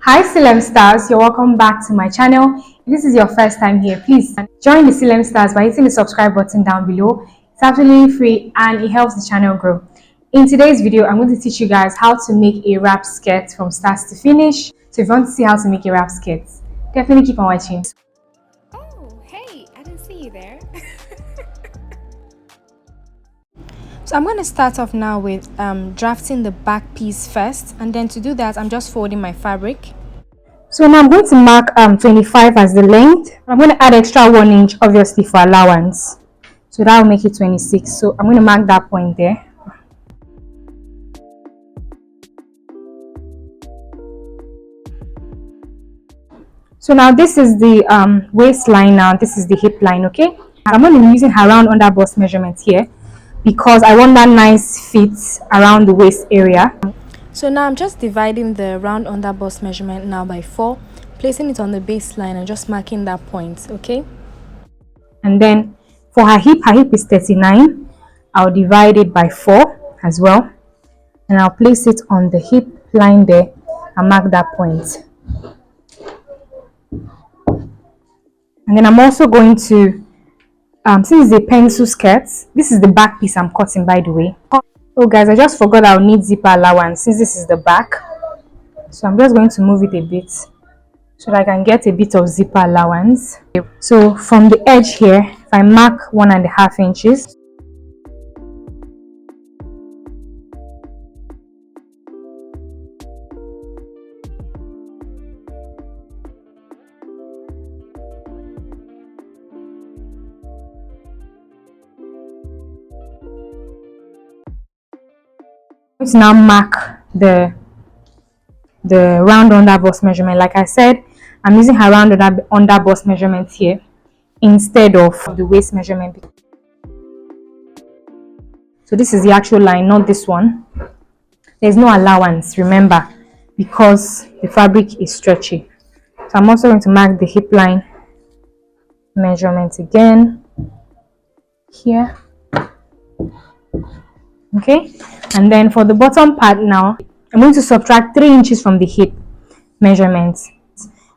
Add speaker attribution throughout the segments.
Speaker 1: Hi Silem stars, you're welcome back to my channel. If this is your first time here, please join the Silem stars by hitting the subscribe button down below. It's absolutely free and it helps the channel grow. In today's video, I'm going to teach you guys how to make a wrap skirt from start to finish. So if you want to see how to make a wrap skirt, definitely keep on watching.
Speaker 2: Oh, hey, I didn't see you there.
Speaker 3: So I'm going to start off now with drafting the back piece first, and then to do that I'm just folding my fabric.
Speaker 1: So now I'm going to mark 25 as the length. I'm going to add extra 1 inch obviously for allowance. So that will make it 26. So I'm going to mark that point there. So now this is the waistline now. This is the hip line, okay? I'm going to be using her round under bust measurement here because I want that nice fit around the waist area.
Speaker 3: So now I'm just dividing the round under bust measurement now by 4, placing it on the baseline and just marking that point, okay?
Speaker 1: And then for her hip is 39. I'll divide it by 4 as well. And I'll place it on the hip line there and mark that point. And then I'm also going to, since it's a pencil skirt, this is the back piece I'm cutting, by the way. Oh guys, I just forgot I'll need zipper allowance since this is the back. So I'm just going to move it a bit so that I can get a bit of zipper allowance. So from the edge here, if I mark 1.5 inches. To now mark the round under bust measurement. Like I said, I'm using her round under bust measurement here instead of the waist measurement. So this is the actual line, not this one. There's no allowance, remember, because the fabric is stretchy. So I'm also going to mark the hip line measurement again here. Okay, and then for the bottom part now, I'm going to subtract 3 inches from the hip measurement.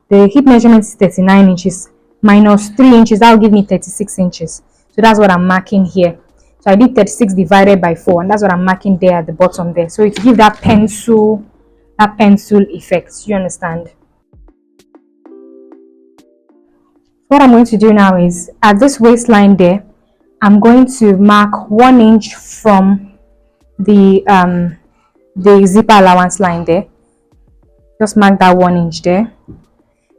Speaker 1: The hip measurement is 39 inches minus 3 inches, that will give me 36 inches. So that's what I'm marking here. So I did 36 divided by 4, and that's what I'm marking there at the bottom there. So it gives that pencil effect. You understand? What I'm going to do now is at this waistline there, I'm going to mark 1 inch from the zipper allowance line there. Just mark that 1 inch there,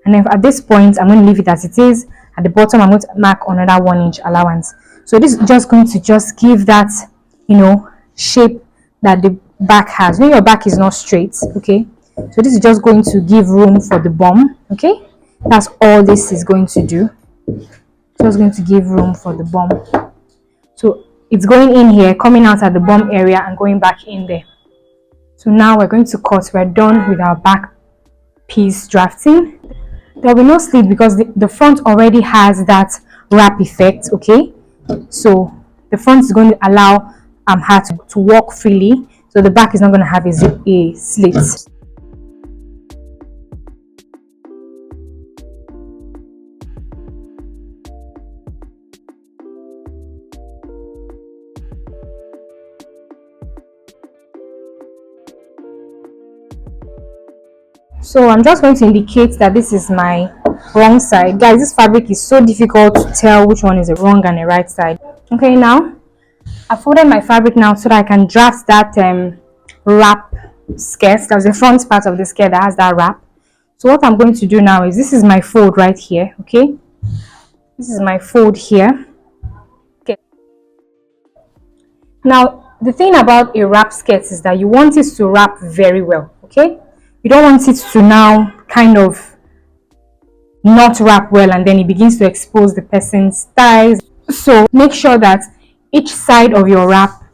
Speaker 1: and then at this point I'm going to leave it as it is. At the bottom I'm going to mark another 1 inch allowance. So this is just going to just give that, you know, shape that the back has when your back is not straight. Okay, so this is just going to give room for the bum. Okay, that's all this is going to do. Just going to give room for the bum. So it's going in here, coming out at the bum area and going back in there. So now we're going to cut. We're done with our back piece drafting. There will be no slit because the front already has that wrap effect. Okay, so the front is going to allow her to walk freely, so the back is not going to have a slit. So I'm just going to indicate that this is my wrong side. Guys, this fabric is so difficult to tell which one is the wrong and the right side. Okay, now I folded my fabric now so that I can draft that wrap skirt. That's the front part of the skirt that has that wrap. So what I'm going to do now is, this is my fold right here. Okay, this is my fold here. Okay, now the thing about a wrap skirt is that you want it to wrap very well. Okay, you don't want it to now kind of not wrap well and then it begins to expose the person's thighs. So make sure that each side of your wrap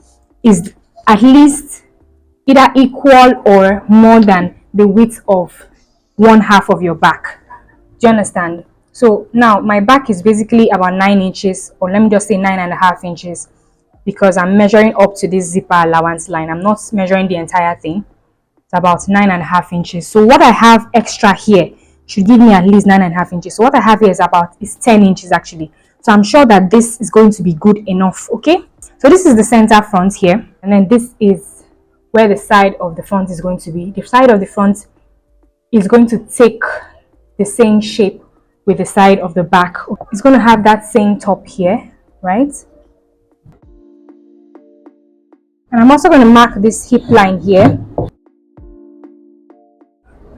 Speaker 1: is at least either equal or more than the width of 1/2 of your back. Do you understand? So now my back is basically about 9 inches, or let me just say 9.5 inches, because I'm measuring up to this zipper allowance line. I'm not measuring the entire thing. about 9.5 inches. So what I have extra here should give me at least 9.5 inches. So what I have here is 10 inches actually. So I'm sure that this is going to be good enough. Okay, so this is the center front here, and then this is where the side of the front is going to be. The side of the front is going to take the same shape with the side of the back. It's going to have that same top here, right? And I'm also going to mark this hip line here,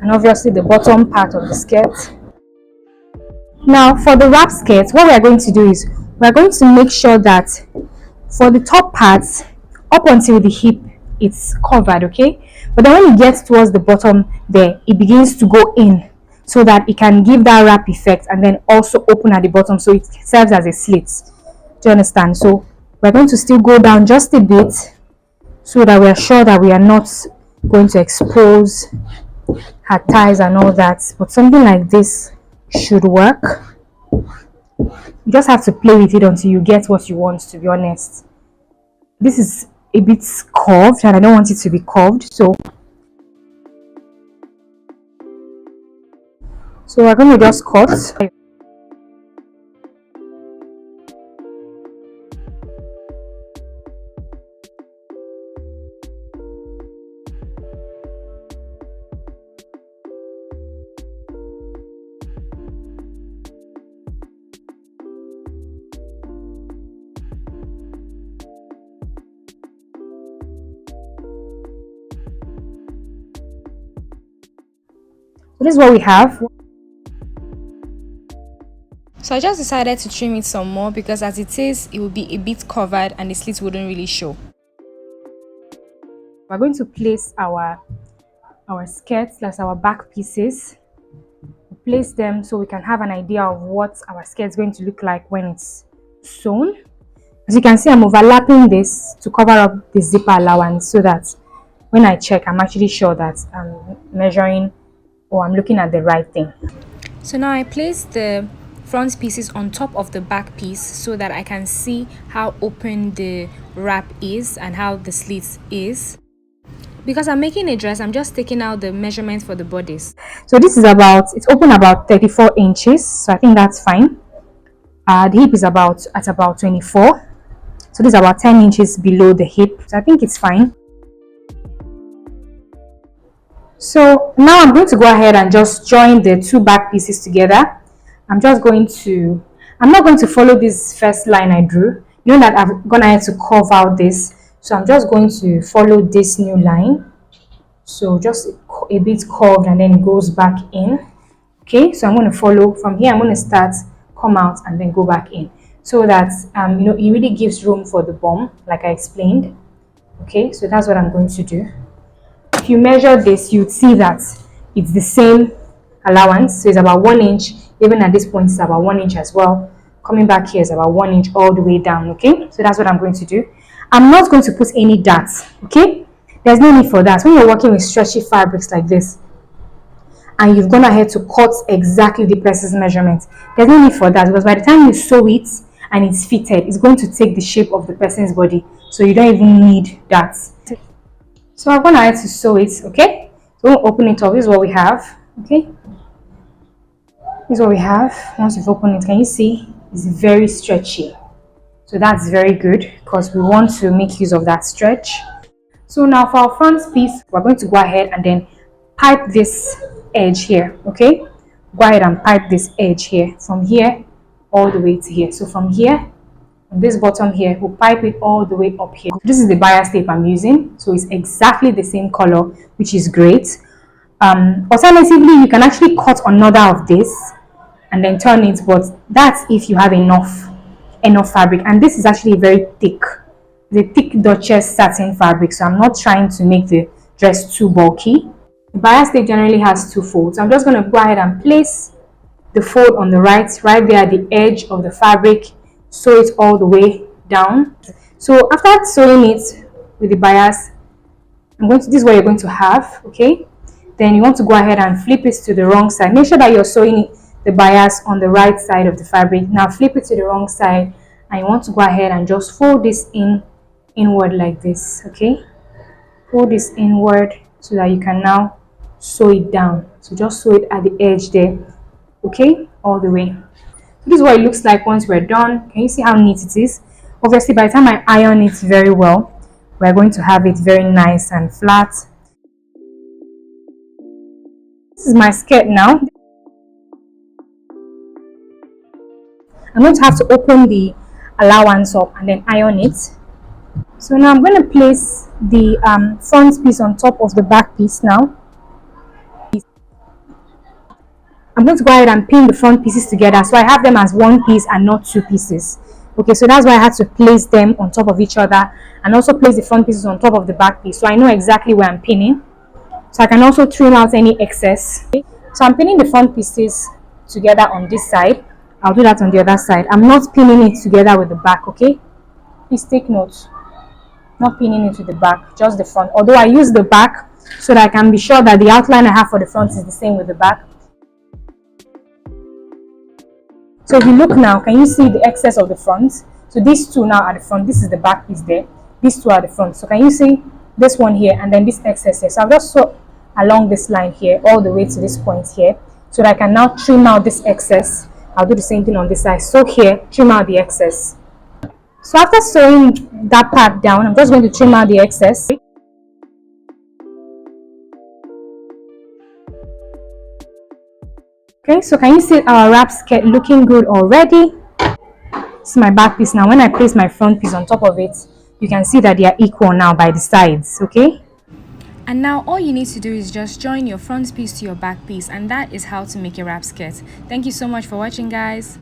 Speaker 1: and obviously the bottom part of the skirt. Now for the wrap skirt, what we are going to do is we are going to make sure that for the top parts up until the hip it's covered, okay? But then when it gets towards the bottom there, it begins to go in so that it can give that wrap effect and then also open at the bottom, so it serves as a slit. Do you understand? So we're going to still go down just a bit so that we are sure that we are not going to expose her thighs and all that. But something like this should work. You just have to play with it until you get what you want, to be honest. This is a bit curved and I don't want it to be curved, so we're going to just cut. So this is what we have.
Speaker 3: So I just decided to trim it some more because as it is, it will be a bit covered and the slit wouldn't really show.
Speaker 1: We're going to place our skirts, that's our back pieces. Place them so we can have an idea of what our skirt is going to look like when it's sewn. As you can see, I'm overlapping this to cover up the zipper allowance so that when I check, I'm actually sure that I'm measuring or I'm looking at the right thing.
Speaker 3: So now I place the front pieces on top of the back piece so that I can see how open the wrap is and how the slit is. Because I'm making a dress, I'm just taking out the measurements for the bodice.
Speaker 1: So this is it's open about 34 inches, so I think that's fine. The hip is at about 24, so this is about 10 inches below the hip, so I think it's fine. So now I'm going to go ahead and just join the two back pieces together. I'm not going to follow this first line I drew. You know that I've gone ahead to curve out this, so I'm just going to follow this new line. So just a bit curved and then it goes back in. Okay, so I'm going to follow from here. I'm going to start, come out and then go back in, so that it really gives room for the bum, like I explained. Okay, so that's what I'm going to do. If you measure this, you'd see that it's the same allowance, so it's about 1 inch. Even at this point, it's about 1 inch as well. Coming back here is about 1 inch all the way down. Okay, so that's what I'm going to do. I'm not going to put any darts. Okay, there's no need for that. When you're working with stretchy fabrics like this and you've gone ahead to cut exactly the person's measurements, there's no need for that, because by the time you sew it and it's fitted, it's going to take the shape of the person's body, so you don't even need that. So I'm going ahead to sew it. Okay, so we'll open it up. This is what we have. Okay, this is what we have. Once you've opened it, can you see it's very stretchy? So that's very good because we want to make use of that stretch. So now for our front piece, we're going to go ahead and then pipe this edge here. Okay, go ahead and pipe this edge here from here all the way to here. So from here, this bottom here, we'll pipe it all the way up here. This is the bias tape I'm using, so it's exactly the same color, which is great. Alternatively, you can actually cut another of this and then turn it, but that's if you have enough fabric. And this is actually very thick, the thick duchess satin fabric, so I'm not trying to make the dress too bulky. The bias tape generally has 2 folds. I'm just going to go ahead and place the fold on the right there at the edge of the fabric, sew it all the way down. So after sewing it with the bias, this is what you're going to have. Okay, then you want to go ahead and flip it to the wrong side. Make sure that you're sewing the bias on the right side of the fabric. Now flip it to the wrong side and you want to go ahead and just fold this inward like this. Okay, fold this inward so that you can now sew it down. So just sew it at the edge there, okay, all the way. This is what it looks like once we're done. Can you see how neat it is? Obviously, by the time I iron it very well, we're going to have it very nice and flat. This is my skirt now. I'm going to have to open the allowance up and then iron it. So now I'm going to place the front piece on top of the back piece now. I'm going to go ahead and pin the front pieces together so I have them as one piece and not two pieces. Okay, so that's why I had to place them on top of each other and also place the front pieces on top of the back piece so I know exactly where I'm pinning. So I can also trim out any excess. So I'm pinning the front pieces together on this side. I'll do that on the other side. I'm not pinning it together with the back, okay? Please take note. Not pinning it with the back, just the front. Although I use the back so that I can be sure that the outline I have for the front is the same with the back. So if you look now, can you see the excess of the front? So these two now are the front. This is the back piece there. These two are the front. So can you see this one here and then this excess here? So I've just sew along this line here all the way to this point here so that I can now trim out this excess. I'll do the same thing on this side. So here, trim out the excess. So after sewing that part down, I'm just going to trim out the excess. Okay, so can you see our wrap skirt looking good already? This is my back piece now. When I place my front piece on top of it, you can see that they are equal now by the sides, okay?
Speaker 3: And now all you need to do is just join your front piece to your back piece, and that is how to make a wrap skirt. Thank you so much for watching, guys.